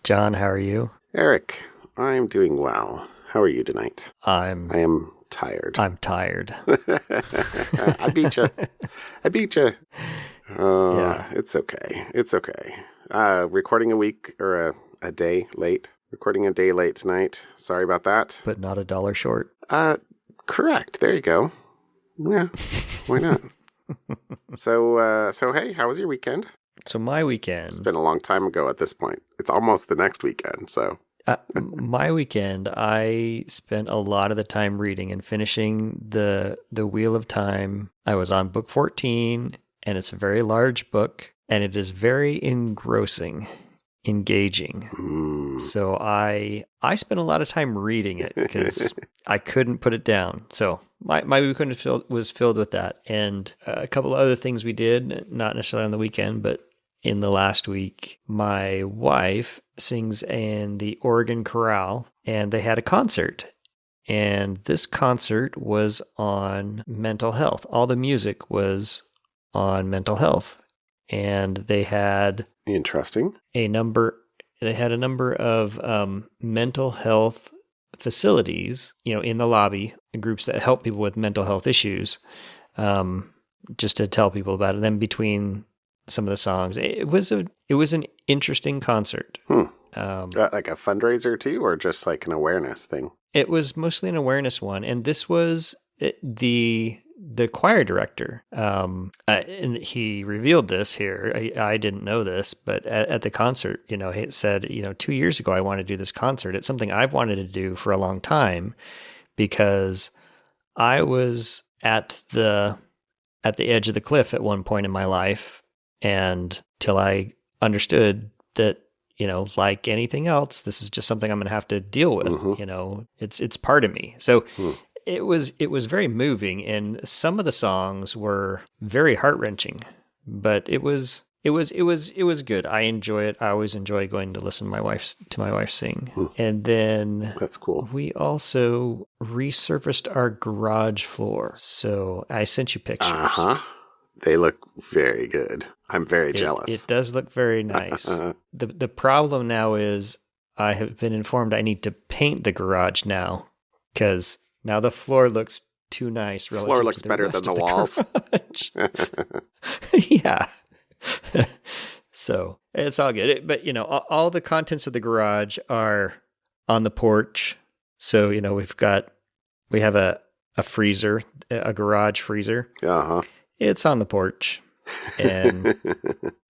John, how are you? Eric, I'm doing well. How are you tonight? I am tired. I'm tired. I beat you. Yeah. It's okay. Recording a week or a day late. Recording a day late tonight. Sorry about that. But not $1 short. Correct. There you go. Yeah. Why not? So hey, how was your weekend? So my weekend... It's been a long time ago at this point. It's almost the next weekend, so... my weekend, I spent a lot of the time reading and finishing the Wheel of Time. I was on book 14, and it's a very large book, and it is very engrossing, engaging. So I spent a lot of time reading it because I couldn't put it down. So my weekend was filled with that, and a couple of other things we did, not necessarily on the weekend, but in the last week. My wife sings in the Oregon Chorale, and they had a concert. And this concert was on mental health. All the music was on mental health. And they had interesting. a number of mental health facilities, in the lobby, groups that help people with mental health issues, just to tell people about it. And then between some of the songs, it was an interesting concert. Like a fundraiser too, or just like an awareness thing? It was mostly an awareness one, and this was the choir director. And he revealed this here. I didn't know this, but at the concert, he said, 2 years ago I wanted to do this concert. It's something I've wanted to do for a long time because I was at the edge of the cliff at one point in my life. And till I understood that, like anything else, this is just something I'm going to have to deal with. Mm-hmm. It's part of me. So it was very moving, and some of the songs were very heart-wrenching, but it was good. I enjoy it. I always enjoy going to listen to my wife sing. And then that's cool. We also resurfaced our garage floor. So I sent you pictures. Uh-huh. They look very good. I'm very jealous. It does look very nice. The problem now is I have been informed I need to paint the garage now because now the floor looks too nice. The floor looks better than the walls. Yeah. So it's all good. But, all the contents of the garage are on the porch. So, we have a freezer, a garage freezer. Uh-huh. It's on the porch, and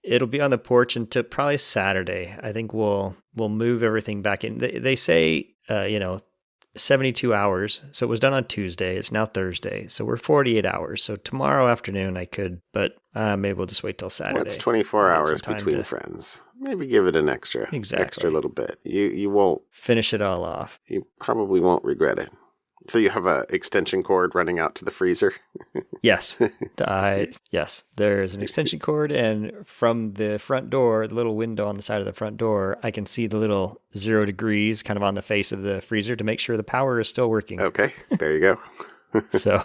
it'll be on the porch until probably Saturday. I think we'll move everything back in. They say, 72 hours. So it was done on Tuesday. It's now Thursday. So we're 48 hours. So tomorrow afternoon I could, but maybe we'll just wait till Saturday. Well, it's 24 hours between friends. Maybe give it an extra little bit. You won't finish it all off. You probably won't regret it. So you have an extension cord running out to the freezer? Yes. Yes. There's an extension cord, and from the front door, the little window on the side of the front door, I can see the little 0 degrees kind of on the face of the freezer to make sure the power is still working. Okay. There you go. So.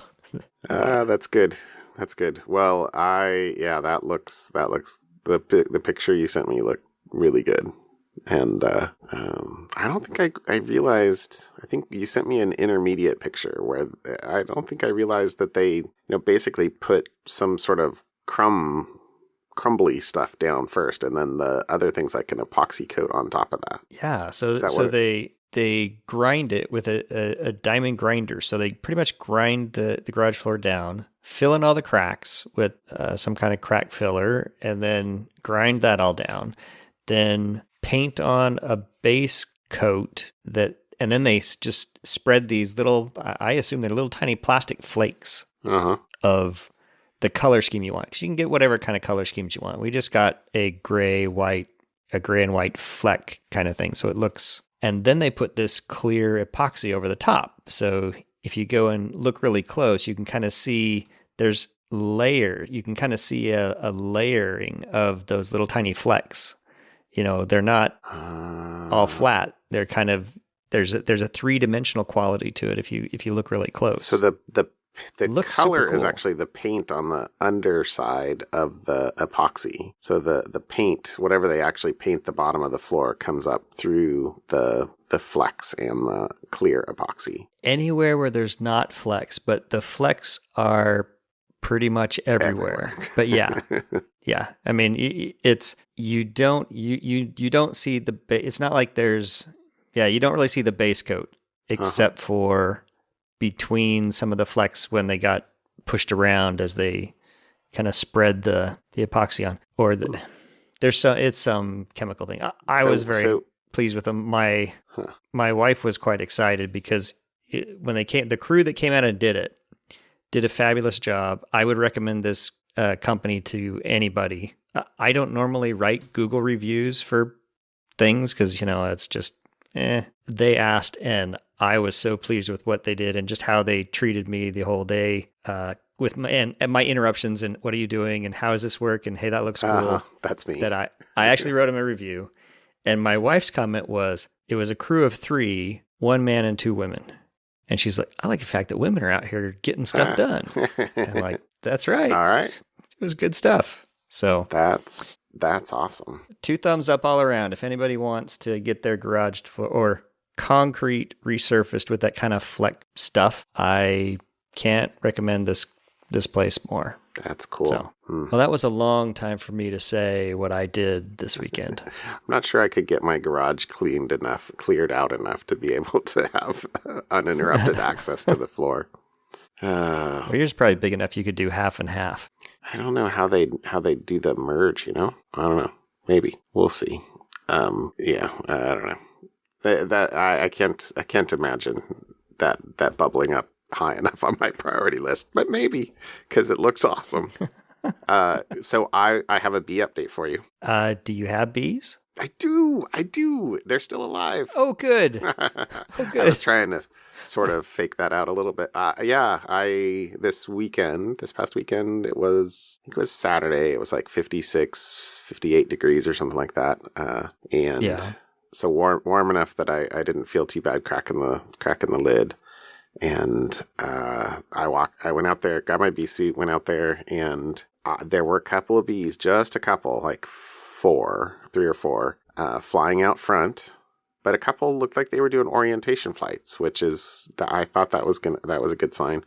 That's good. That's good. Well, that looks, the picture you sent me looked really good. And I don't think I realized, I think you sent me an intermediate picture where I don't think I realized that they, basically put some sort of crumbly stuff down first, and then the other things like an epoxy coat on top of that. Yeah, so they grind it with a diamond grinder. So they pretty much grind the garage floor down, fill in all the cracks with some kind of crack filler, and then grind that all down. Then paint on a base coat and then they just spread these little, I assume they're little tiny plastic flakes of the color scheme you want. Because you can get whatever kind of color schemes you want. We just got a gray and white fleck kind of thing. So it looks, and then they put this clear epoxy over the top. So if you go and look really close, you can kind of see there's you can kind of see a layering of those little tiny flecks. They're not all flat. They're kind of, there's a 3-dimensional quality to it if you look really close. So the The Looks super color is cool. actually the paint on the underside of the epoxy. So the paint, whatever they actually paint the bottom of the floor, comes up through the flex and the clear epoxy. Anywhere where there's not flecks, but the flecks are pretty much everywhere. But yeah. Yeah. I mean, it's you don't see the it's not like there's you don't really see the base coat except for between some of the flecks when they got pushed around as they kind of spread the epoxy on, or it's some chemical thing. I was very pleased with them. My wife was quite excited because when the crew that came out and did a fabulous job. I would recommend this company to anybody. I don't normally write Google reviews for things because, it's just, They asked, and I was so pleased with what they did and just how they treated me the whole day with my interruptions and what are you doing and how does this work and hey, that looks cool. That's me. That I actually wrote them a review. And my wife's comment was, it was a crew of 3, 1 man and 2 women. And she's like, I like the fact that women are out here getting stuff done. I'm like, that's right. All right. It was good stuff. So that's awesome. 2 thumbs up all around. If anybody wants to get their garage floor or concrete resurfaced with that kind of fleck stuff, I can't recommend this place more. That's cool. So, well, that was a long time for me to say what I did this weekend. I'm not sure I could get my garage cleared out enough to be able to have uninterrupted access to the floor. Well, yours is probably big enough you could do half and half. I don't know how they do the merge, I don't know. Maybe. We'll see. I don't know. I can't imagine that bubbling up high enough on my priority list, but maybe because it looks awesome. So I have a bee update for you. Do you have bees? I do. They're still alive. Oh, good. Oh, good. I was trying to sort of fake that out a little bit. This past weekend, I think it was Saturday. It was like 56, 58 degrees or something like that. So warm enough that I didn't feel too bad cracking the lid. And I went out there, got my bee suit, went out there, and there were a couple of bees, just a couple, like 3 or 4, flying out front. But a couple looked like they were doing orientation flights, which is I thought that was a good sign.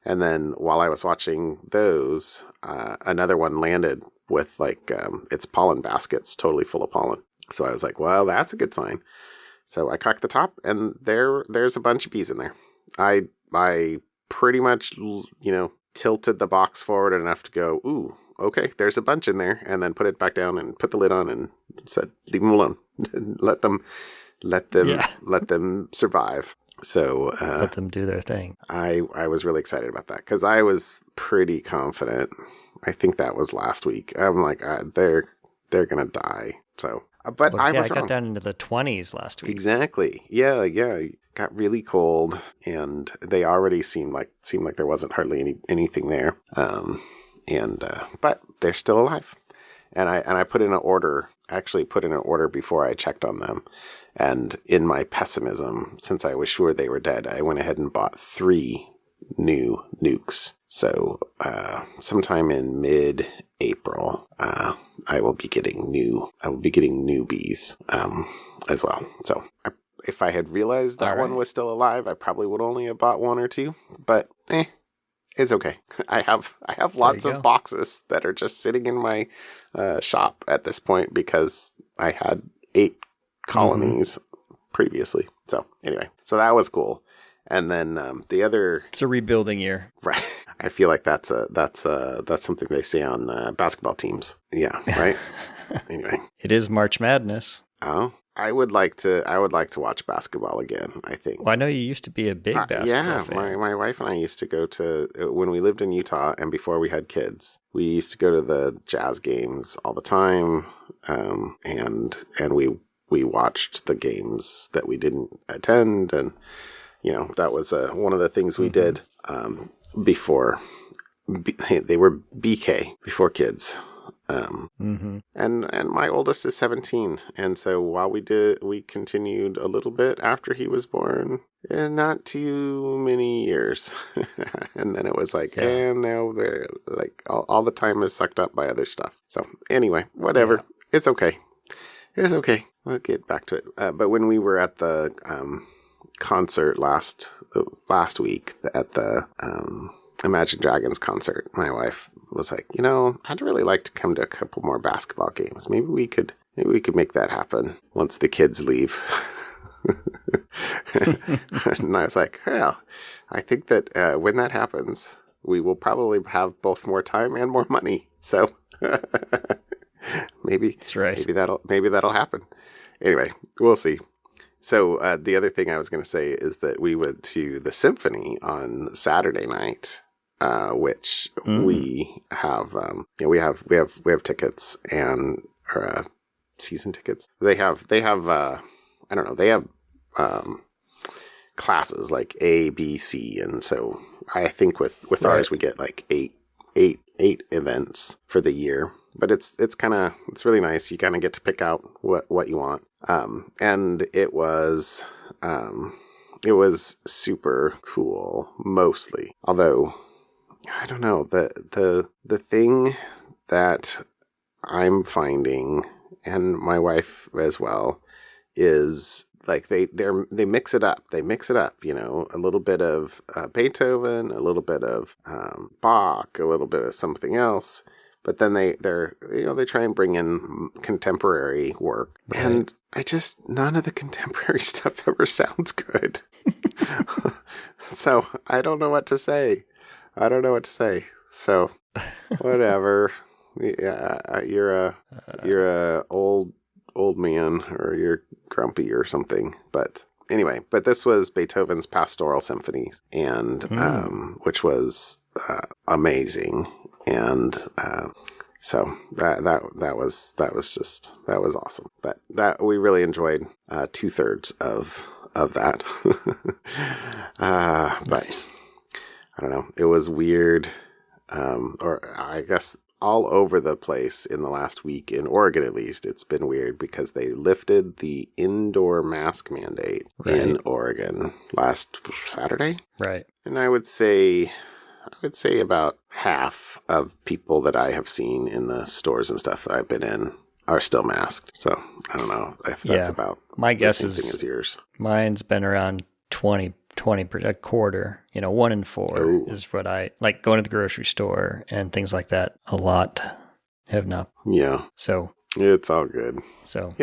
And then while I was watching those, another one landed with its pollen baskets totally full of pollen. So I was like, well, that's a good sign. So I cracked the top, and there's a bunch of bees in there. I pretty much, tilted the box forward enough to go, ooh, okay, there's a bunch in there, and then put it back down and put the lid on and said, leave them alone. let them survive. So let them do their thing. I was really excited about that because I was pretty confident. I think that was last week. I'm like, they're gonna die. So, but I was wrong. I got down into the 20s last week. Exactly. Yeah. It got really cold, and they already seemed like there wasn't hardly anything there. But they're still alive. And I put in an order. Actually, put in an order before I checked on them. And in my pessimism, since I was sure they were dead, I went ahead and bought 3 new nukes. So sometime in mid-April, I will be getting new bees as well. So if I had realized that one was still alive, I probably would only have bought 1 or 2. But it's okay. I have lots of boxes that are just sitting in my shop at this point because I had 8 colonies previously. So anyway, so that was cool. And then the other, it's a rebuilding year, right? I feel like that's something they say on basketball teams. Yeah, right. Anyway, it is March Madness. Oh, I would like to watch basketball again, I think. Well, I know you used to be a big basketball fan. My wife and I used to go to, when we lived in Utah and before we had kids, we used to go to the Jazz games all the time, and we watched the games that we didn't attend, and that was one of the things we did before. They were BK, before kids. And my oldest is 17, and so while we continued a little bit after he was born, not too many years, and then it was like, and now they're like all the time is sucked up by other stuff. So anyway, whatever, it's okay. It's okay. We'll get back to it. But when we were at the concert last week at the Imagine Dragons concert, my wife was like, I'd really like to come to a couple more basketball games. Maybe we could make that happen once the kids leave. And I was like, well, I think that when that happens, we will probably have both more time and more money. So maybe that's right. Maybe that'll happen. Anyway, we'll see. So the other thing I was going to say is that we went to the Symphony on Saturday night, which we have. We have tickets and season tickets. They have. I don't know. They have classes like A, B, C, and so I think with ours we get like eight events for the year. But it's really nice. You kind of get to pick out what you want. And it was super cool mostly. Although I don't know, the thing that I'm finding, and my wife as well, is like they mix it up. They mix it up, a little bit of Beethoven, a little bit of Bach, a little bit of something else. But then they try and bring in contemporary work, and none of the contemporary stuff ever sounds good. So I don't know what to say. So whatever. Yeah, you're a old man, or you're grumpy or something. But anyway, this was Beethoven's Pastoral Symphony, and which was amazing. And so that was awesome. But that we really enjoyed 2/3 of that. But nice. I don't know. It was weird, or I guess all over the place in the last week in Oregon. At least it's been weird because they lifted the indoor mask mandate in Oregon last Saturday. Right. And I would say about half of people that I have seen in the stores and stuff I've been in are still masked. So I don't know if that's about my guess the is same thing as yours. Mine's been around 20 a quarter. 1 in 4 is what I like. Going to the grocery store and things like that. A lot have not. Yeah. So it's all good. So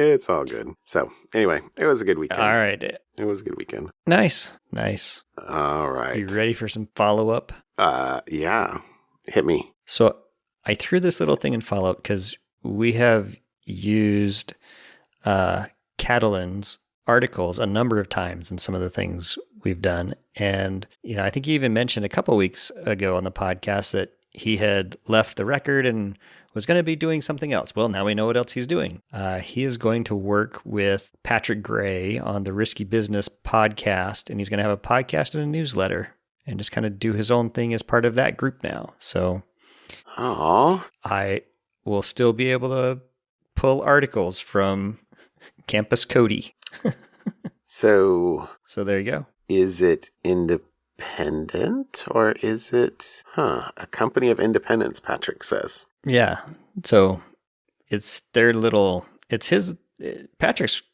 anyway, it was a good weekend. All right. It was a good weekend. Nice. All right. You ready for some follow-up? Yeah. Hit me. So I threw this little thing in follow-up because we have used Catalan's articles a number of times in some of the things we've done. And, I think you even mentioned a couple weeks ago on the podcast that he had left the record and was going to be doing something else. Well, now we know what else he's doing. He is going to work with Patrick Gray on the Risky Business podcast, and he's going to have a podcast and a newsletter and just kind of do his own thing as part of that group now. So I will still be able to pull articles from Campus Cody. So there you go. Is it independent, or is it a company of independence, Patrick says? Yeah. So it's Patrick's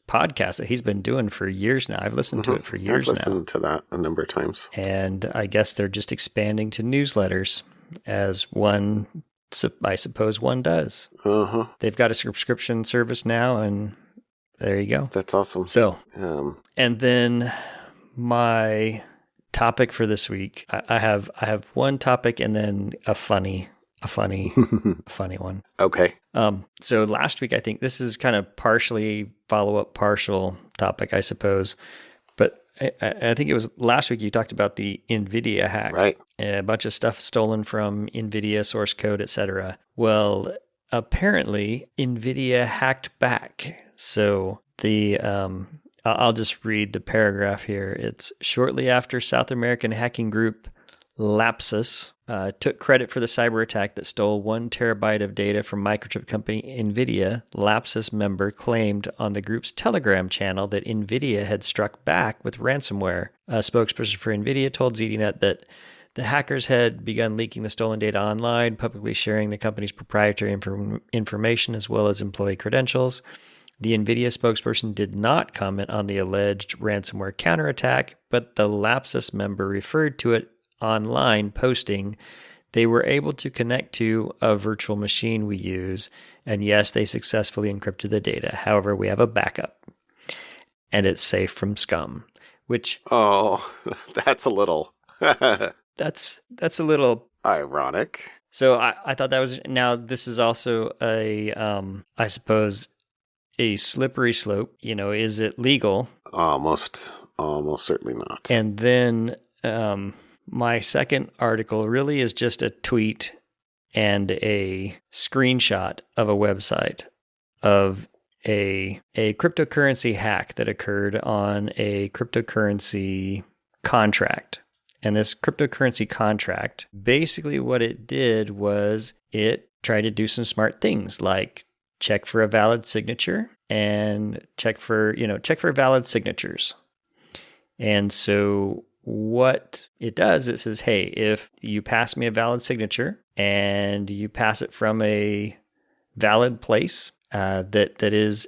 podcast that he's been doing for years now. I've listened to it for years now. I've listened to that a number of times. And I guess they're just expanding to newsletters as one, I suppose one does. They've got a subscription service now, and there you go. That's awesome. So, and then my topic for this week, I have one topic and then a funny one. Okay. So last week, I think this is kind of partially follow-up, partial topic, I suppose. But I think it was last week you talked about the Nvidia hack. Right. A bunch of stuff stolen from Nvidia, source code, etc. Well, apparently Nvidia hacked back. So I'll just read the paragraph here. It's shortly after South American hacking group Lapsus took credit for the cyber attack that stole 1 terabyte of data from microchip company Nvidia. Lapsus member claimed on the group's Telegram channel that Nvidia had struck back with ransomware. A spokesperson for Nvidia told ZDNet that the hackers had begun leaking the stolen data online, publicly sharing the company's proprietary information as well as employee credentials. The Nvidia spokesperson did not comment on the alleged ransomware counterattack, but the Lapsus member referred to it online, posting, "They were able to connect to a virtual machine we use, and yes, they successfully encrypted the data. However, we have a backup, and it's safe from scum." Which, oh, that's a little that's a little ironic. So I thought that was, now this is also a I suppose a slippery slope. Is it legal? Almost certainly not. And then my second article really is just a tweet and a screenshot of a website of a cryptocurrency hack that occurred on a cryptocurrency contract. And this cryptocurrency contract, basically what it did was it tried to do some smart things like check for a valid signature and check for valid signatures. And so what it does, it says, hey, if you pass me a valid signature and you pass it from a valid place that is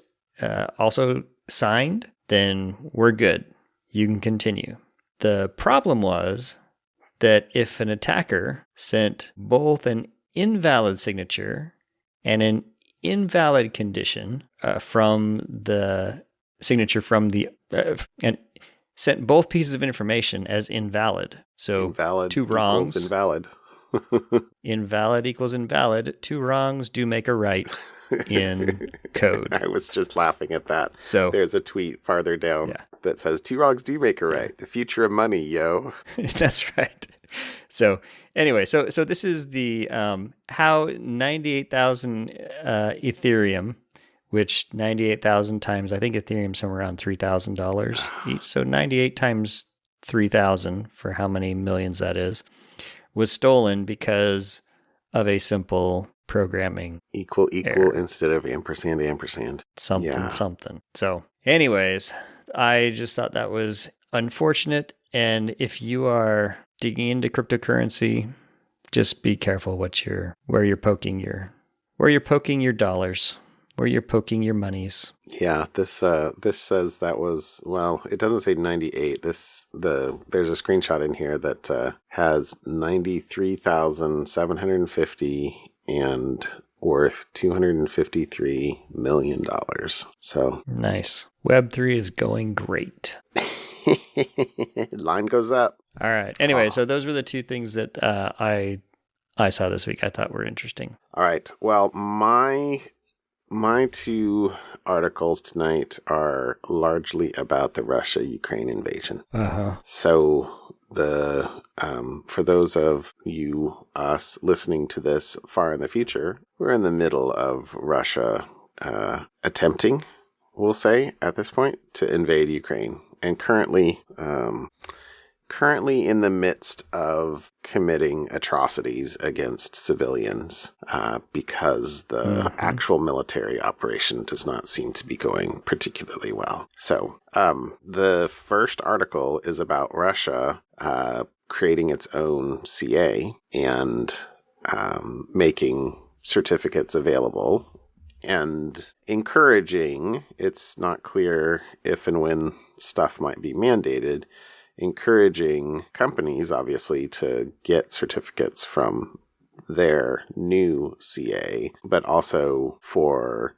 also signed, then we're good. You can continue. The problem was that if an attacker sent both an invalid signature and an invalid condition from the signature from the and sent both pieces of information as invalid. So invalid 2 wrongs. Invalid. Invalid equals invalid. 2 wrongs do make a right in code. I was just laughing at that. So there's a tweet farther down that says 2 wrongs do make a right. The future of money, yo. That's right. So anyway, so this is the how 98,000 Ethereum, which 98,000 times, I think Ethereum somewhere around $3,000 each. So 98 times 3,000 for how many millions that is, was stolen because of a simple programming equal error. Instead of ampersand. Something. So anyways, I just thought that was unfortunate. And if you are digging into cryptocurrency, just be careful where you're poking your dollars, where you're poking your monies. Yeah, this says that was, well, it doesn't say 98. There's a screenshot in here that has 93,750 and worth $253 million. So nice. Web3 is going great. Line goes up. All right. Anyway, so those were the 2 things that I saw this week I thought were interesting. All right. Well, my 2 articles tonight are largely about the Russia-Ukraine invasion. So for those of us listening to this far in the future, we're in the middle of Russia attempting, we'll say at this point, to invade Ukraine, and currently in the midst of committing atrocities against civilians because the actual military operation does not seem to be going particularly well. So the first article is about Russia creating its own CA and making certificates available and encouraging, it's not clear if and when stuff might be mandated, encouraging companies, obviously, to get certificates from their new CA, but also for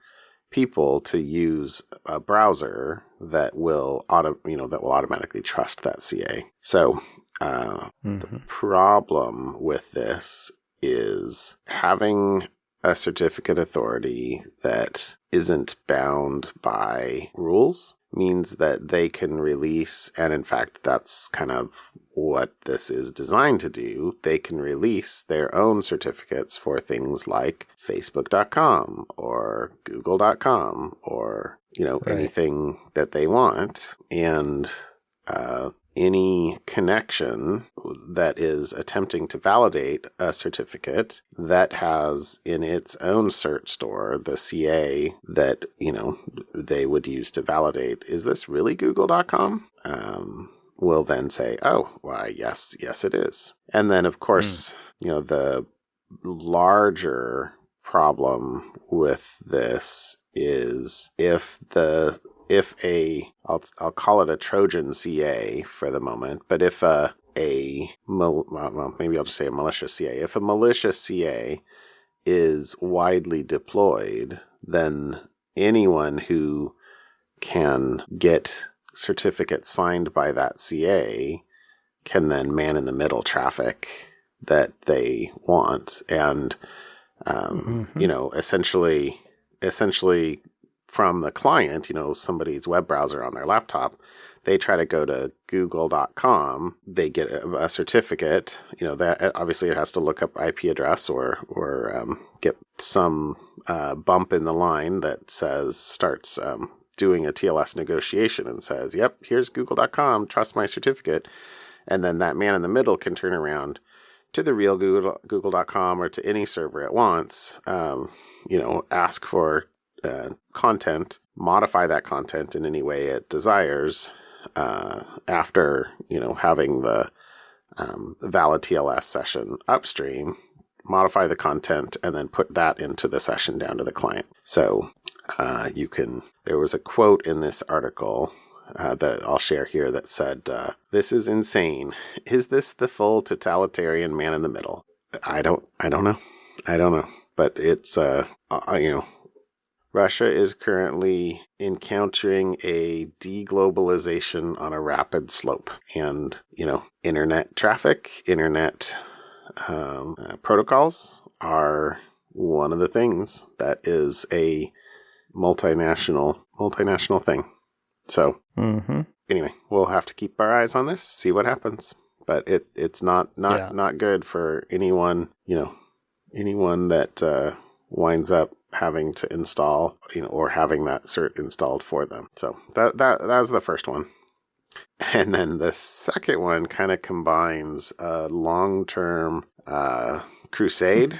people to use a browser that will automatically trust that CA. So the problem with this is having a certificate authority that isn't bound by rules means that they can release, and in fact, that's kind of what this is designed to do. They can release their own certificates for things like Facebook.com or Google.com or, anything that they want. And any connection that is attempting to validate a certificate that has in its own cert store the CA that, they would use to validate, is this really google.com? Will then say, oh, why, yes, it is. And then, of course, the larger problem with this is I'll call it a Trojan CA for the moment, but if maybe I'll just say a malicious CA. If a malicious CA is widely deployed, then anyone who can get certificates signed by that CA can then man in the middle traffic that they want. And, essentially from the client, somebody's web browser on their laptop, they try to go to google.com, they get a certificate, that obviously it has to look up IP address or get some bump in the line that starts doing a TLS negotiation and says, yep, here's google.com, trust my certificate. And then that man in the middle can turn around to the real google.com or to any server it wants, ask for content, modify that content in any way it desires after, having the valid TLS session upstream, modify the content, and then put that into the session down to the client. So there was a quote in this article that I'll share here that said, this is insane. Is this the full totalitarian man in the middle? I don't know. But it's, Russia is currently encountering a deglobalization on a rapid slope. And, internet traffic, internet protocols are one of the things that is a multinational thing. So, anyway, we'll have to keep our eyes on this, see what happens. But it's not good for anyone, anyone that winds up having to install, or having that cert installed for them. So that was the first one. And then the second one kind of combines a long-term crusade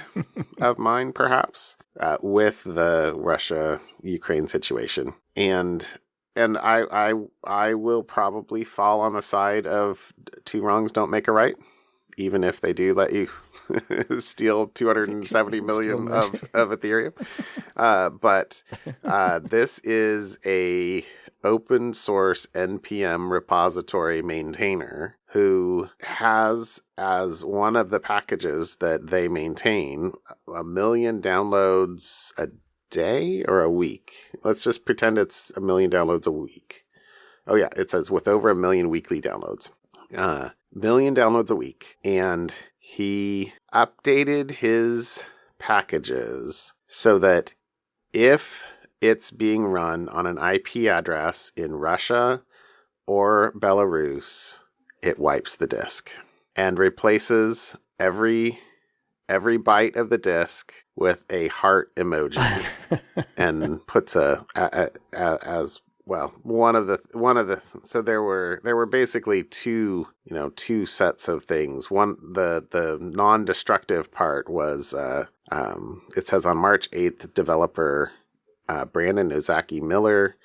of mine, perhaps, with the Russia-Ukraine situation. And I will probably fall on the side of two wrongs don't make a right, even if they do let you steal 270 million of Ethereum. But this is a open source NPM repository maintainer who has as one of the packages that they maintain 1 million downloads a day or a week. Let's just pretend it's 1 million downloads a week. Oh yeah, it says with over 1 million weekly downloads. 1 million downloads a week. And he updated his packages so that if it's being run on an IP address in Russia or Belarus, it wipes the disk and replaces every byte of the disk with a heart emoji and puts as well one of the so there were basically two sets of things. One, the non-destructive part was it says on March 8th, developer Brandon Ozaki Miller,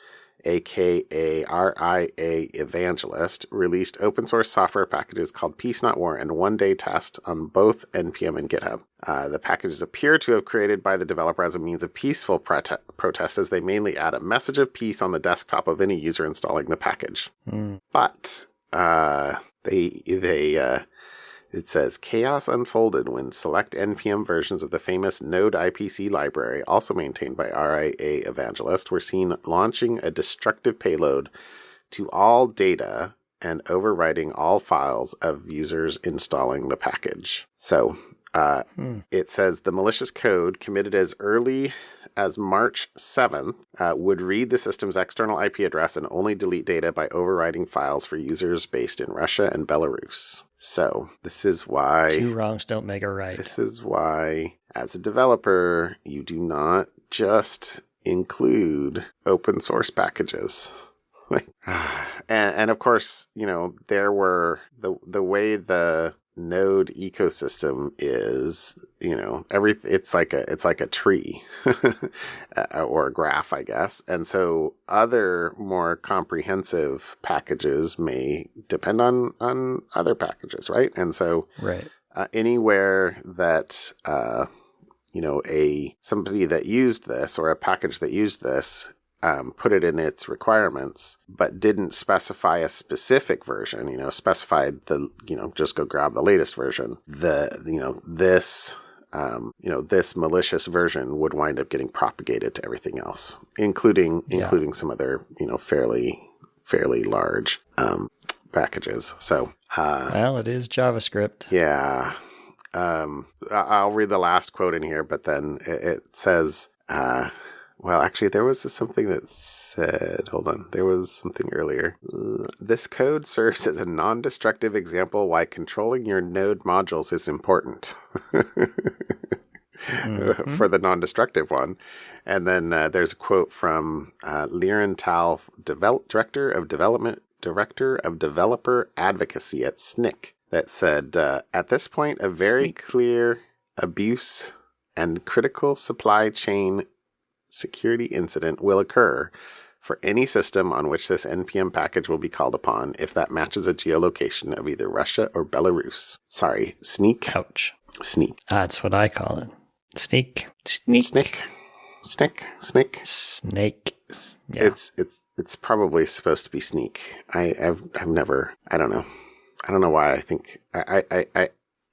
aka RIA Evangelist, released open source software packages called Peace Not War and One Day Test on both NPM and GitHub. The packages appear to have created by the developer as a means of peaceful protest, as they mainly add a message of peace on the desktop of any user installing the package. But it says chaos unfolded when select NPM versions of the famous Node IPC library, also maintained by RIA Evangelist, were seen launching a destructive payload to all data and overwriting all files of users installing the package. So it says the malicious code committed as early as March 7th would read the system's external IP address and only delete data by overwriting files for users based in Russia and Belarus. So this is why... Two wrongs don't make a right. This is why, as a developer, you do not just include open source packages. And of course, there were the way the node ecosystem is, it's like a tree or a graph, I guess. And so other more comprehensive packages may depend on other packages, right? And so Right. Anywhere that somebody that used this or a package that used this put it in its requirements, but didn't specify a specific version, specified just go grab the latest version. This malicious version would wind up getting propagated to everything else, including some other, fairly large, packages. So, Well, it is JavaScript. yeah. I'll read the last quote in here, but then it says, well, actually, there was something that said, hold on, there was something earlier. This code serves as a non-destructive example why controlling your node modules is important. For the non-destructive one. And then there's a quote from Liren Tal, Director of Developer Advocacy at SNCC, that said, at this point, a very clear abuse and critical supply chain security incident will occur for any system on which this NPM package will be called upon if that matches a geolocation of either Russia or Belarus. Sorry, sneak. Ouch. Sneak. That's what I call it. Sneak. Snake. Yeah. It's probably supposed to be sneak. I've never, I don't know why I think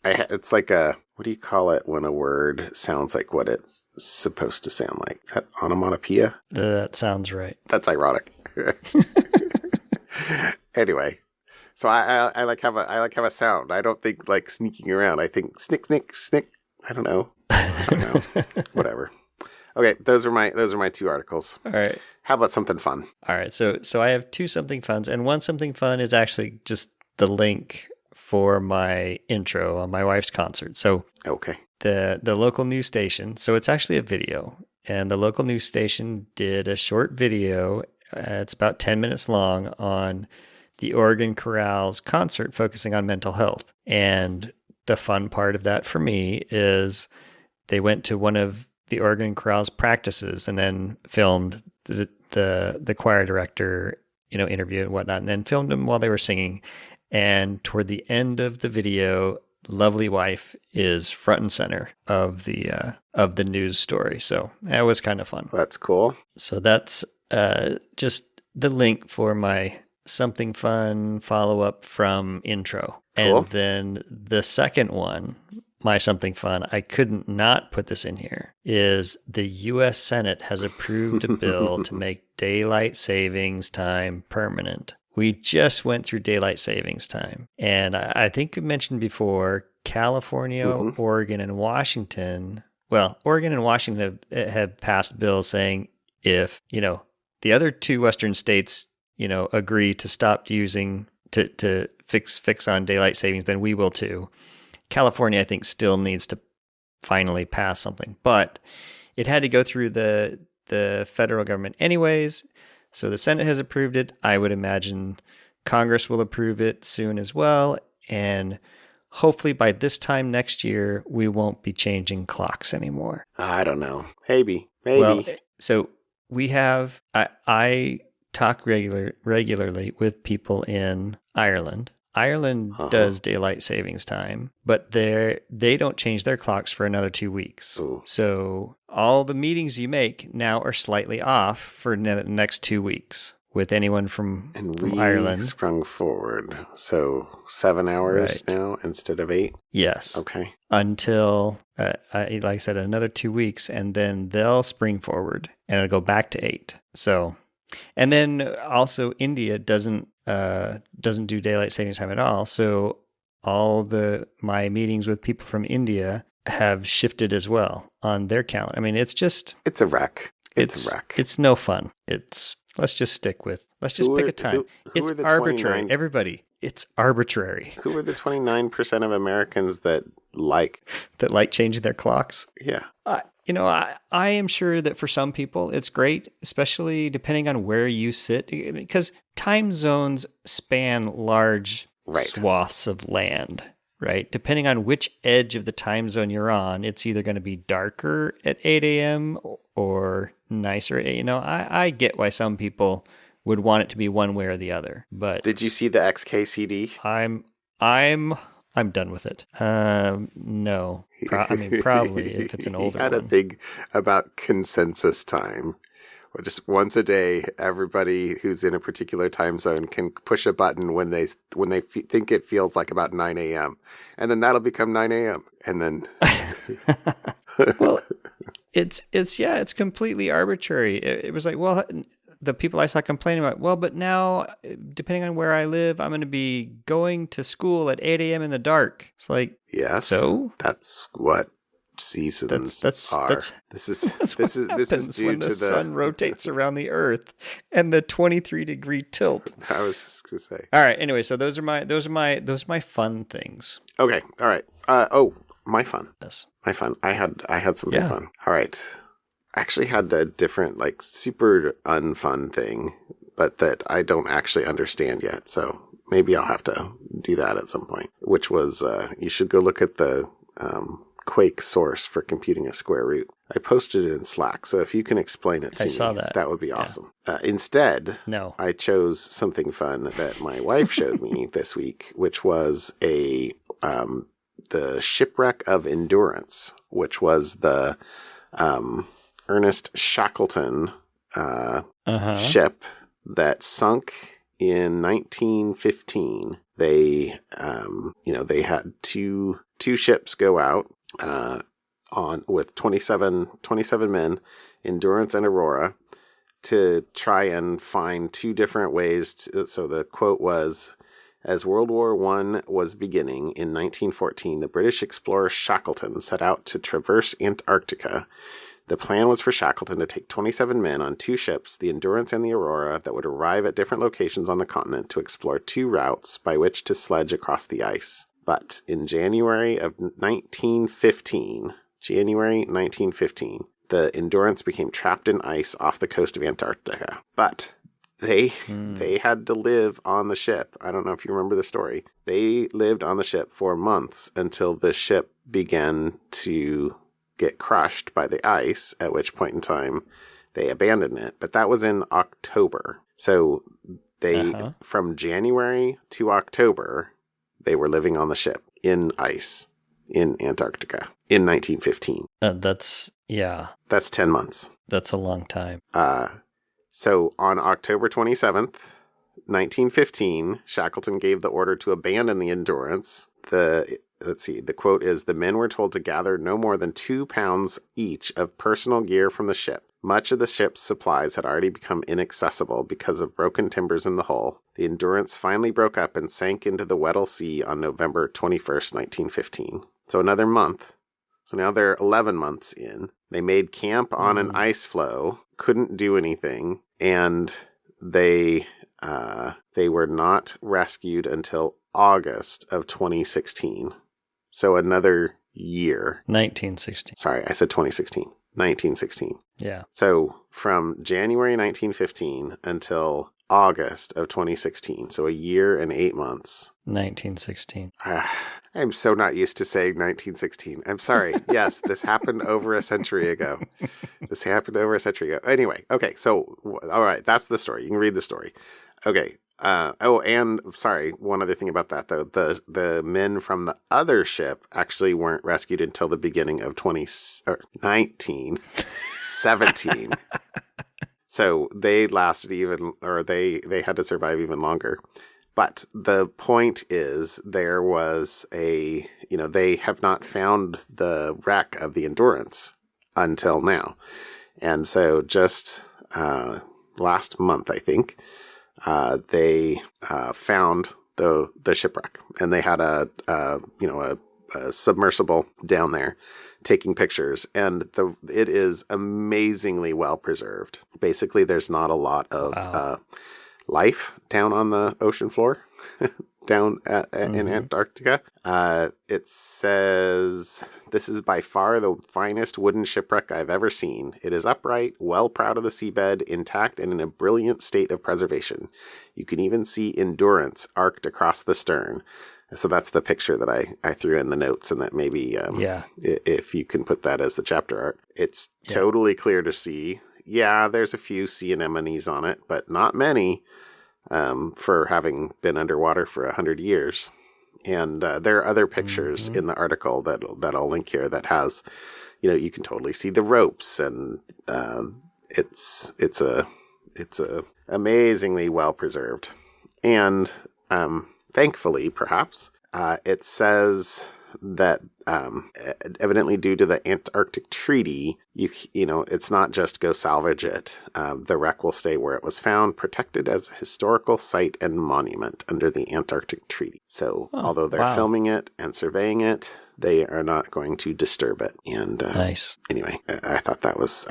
it's like what do you call it when a word sounds like what it's supposed to sound like? Is that onomatopoeia? That sounds right. That's ironic. Anyway, so I like have a sound. I don't think like sneaking around. I think snick. I don't know. Whatever. Okay, those are my two articles. All right. How about something fun? All right. So I have two something funs, and one something fun is actually just the link for my intro on my wife's concert. So okay, the local news station. So it's actually a video, and the local news station did a short video. It's about 10 minutes long on the Oregon Chorale's concert, focusing on mental health. And the fun part of that for me is they went to one of the Oregon Chorale's practices and then filmed the choir director, interview and whatnot, and then filmed them while they were singing. And toward the end of the video, lovely wife is front and center of the news story. So that was kind of fun. That's cool. So that's just the link for my something fun follow-up from intro. Cool. And then the second one, my something fun, I couldn't not put this in here, is the U.S. Senate has approved a bill to make daylight savings time permanent. We just went through daylight savings time. And I think we mentioned before, California, Oregon, and Washington. Well, Oregon and Washington have passed bills saying if, the other two Western states, agree to stop using to fix on daylight savings, then we will too. California, I think, still needs to finally pass something, but it had to go through the federal government anyways. So the Senate has approved it. I would imagine Congress will approve it soon as well. And hopefully by this time next year, we won't be changing clocks anymore. I don't know. Maybe. Well, so we have, I talk regularly with people in Ireland. Ireland does daylight savings time, but they don't change their clocks for another 2 weeks. Ooh. So all the meetings you make now are slightly off for the next 2 weeks with anyone from Ireland. Sprung forward. So 7 hours now instead of 8? Yes. Okay. Until, like I said, another 2 weeks, and then they'll spring forward and it'll go back to 8. So, and then also India doesn't do daylight savings time at all. So all my meetings with people from India have shifted as well on their calendar. I mean, it's a wreck. It's a wreck. It's no fun. Let's just pick a time. It's arbitrary. 29? Everybody, it's arbitrary. Who are the 29% of Americans that like changing their clocks? Yeah. I am sure that for some people it's great, especially depending on where you sit, because time zones span large Right. swaths of land, right? Depending on which edge of the time zone you're on, it's either going to be darker at 8 a.m. or nicer. I get why some people would want it to be one way or the other, but Did you see the XKCD? I'm done with it. No. Probably if it's an older He had one. a thing about consensus time. Or just once a day, everybody who's in a particular time zone can push a button when they think it feels like about 9 a.m. And then that'll become 9 a.m. And then... Well, it's completely arbitrary. It was like, well, the people I saw complaining about, well, but now, depending on where I live, I'm going to be going to school at 8 a.m. in the dark. It's like, yes, so that's what seasons are. This is due when to the sun rotates around the Earth and the 23-degree tilt. I was just gonna say. All right. Anyway, so those are my fun things. Okay. All right. My fun. Yes. My fun. I had something fun. All right. I actually had a different, like, super unfun thing, but that I don't actually understand yet. So maybe I'll have to do that at some point. Which was, you should go look at the Quake source for computing a square root. I posted it in Slack, so if you can explain it to me, saw that would be awesome. Instead, no, I chose something fun that my wife showed me this week, which was the Shipwreck of Endurance, which was the Ernest Shackleton ship that sunk in 1915. They had two ships go out on with 27 men, Endurance and Aurora, to try and find two different ways. So the quote was, as World War I was beginning in 1914, the British explorer Shackleton set out to traverse Antarctica. The plan was for Shackleton to take 27 men on two ships, the Endurance and the Aurora, that would arrive at different locations on the continent to explore two routes by which to sledge across the ice. But in January 1915, the Endurance became trapped in ice off the coast of Antarctica. But they had to live on the ship. I don't know if you remember the story. They lived on the ship for months until the ship began to get crushed by the ice, at which point in time they abandoned it. But that was in October. So from January to October, they were living on the ship in ice in Antarctica in 1915. That's 10 months. That's a long time. So on October 27th, 1915, Shackleton gave the order to abandon the Endurance. The quote is, the men were told to gather no more than 2 pounds each of personal gear from the ship. Much of the ship's supplies had already become inaccessible because of broken timbers in the hull. The Endurance finally broke up and sank into the Weddell Sea on November 21st, 1915. So another month. So now they're 11 months in. They made camp on an ice floe, couldn't do anything, and they were not rescued until August of 2016. So another year. 1916. Sorry, I said 2016. 1916. Yeah. So from January 1915 until August of 2016. So a year and 8 months. 1916. I'm so not used to saying 1916. I'm sorry. Yes, this happened over a century ago. Anyway, okay. So, all right. That's the story. You can read the story. Okay. And sorry, one other thing about that, though. The men from the other ship actually weren't rescued until the beginning of 1917. So they lasted they had to survive even longer. But the point is, there was they have not found the wreck of the Endurance until now. And so just last month, I think, they found the shipwreck, and they had a submersible down there taking pictures, and it is amazingly well preserved. Basically, there's not a lot of life down on the ocean floor, down in Antarctica. It says, "This is by far the finest wooden shipwreck I've ever seen. It is upright, well proud of the seabed, intact, and in a brilliant state of preservation. You can even see Endurance arced across the stern." So that's the picture that I threw in the notes, and that maybe if you can put that as the chapter art. It's totally clear to see. Yeah, there's a few sea anemones on it, but not many for having been underwater for 100 years. And there are other pictures in the article that I'll link here that has, you can totally see the ropes, and it's amazingly well preserved. And thankfully, perhaps, it says that evidently due to the Antarctic Treaty, it's not just go salvage it. The wreck will stay where it was found, protected as a historical site and monument under the Antarctic Treaty. So although they're filming it and surveying it, they are not going to disturb it. And nice. Anyway, I thought that was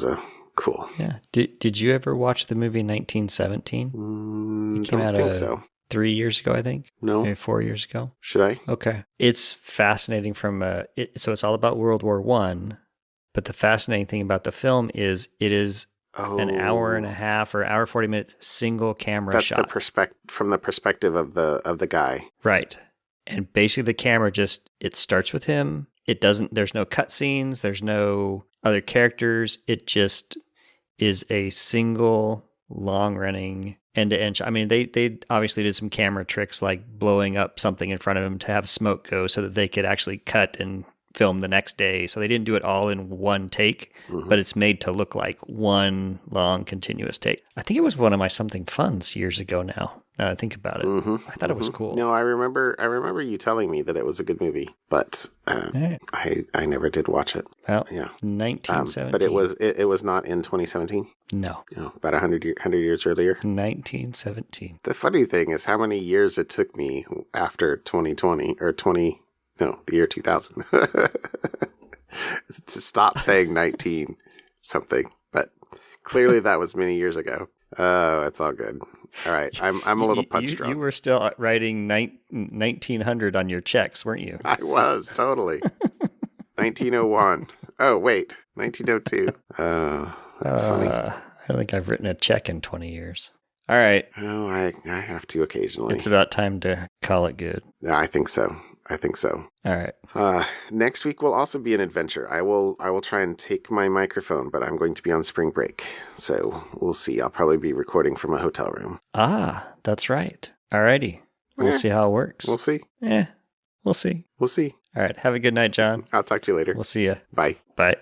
a cool. Yeah. Did you ever watch the movie 1917? Don't think so. 3 years ago, I think. No. Maybe 4 years ago. Should I? Okay. It's fascinating so it's all about World War One, but the fascinating thing about the film is it is an hour and a half or hour 40 minutes single camera shot. That's from the perspective of the guy. Right. And basically the camera it starts with him. There's no cutscenes, there's no other characters. It just is a single long-running end-to-end shot. I mean, they obviously did some camera tricks like blowing up something in front of them to have smoke go so that they could actually cut and film the next day. So they didn't do it all in one take, but it's made to look like one long continuous take. I think it was one of my something funs years ago now that I think about it. I thought it was cool. No, I remember you telling me that it was a good movie, but I never did watch it. Well, yeah. 1917. But it was not in 2017? No. About 100 years earlier? 1917. The funny thing is how many years it took me after 2020 or the year 2000 to stop saying 19 something, but clearly that was many years ago. Oh, it's all good. All right. I'm a little punch drunk. You were still writing 1900 on your checks, weren't you? I was, totally. 1901. Oh, wait. 1902. That's funny. I don't think I've written a check in 20 years. All right. Oh, I have to occasionally. It's about time to call it good. Yeah, I think so. All right. Next week will also be an adventure. I will try and take my microphone, but I'm going to be on spring break. So we'll see. I'll probably be recording from a hotel room. Ah, that's right. All righty. We'll see how it works. We'll see. We'll see. We'll see. All right. Have a good night, John. I'll talk to you later. We'll see you. Bye. Bye.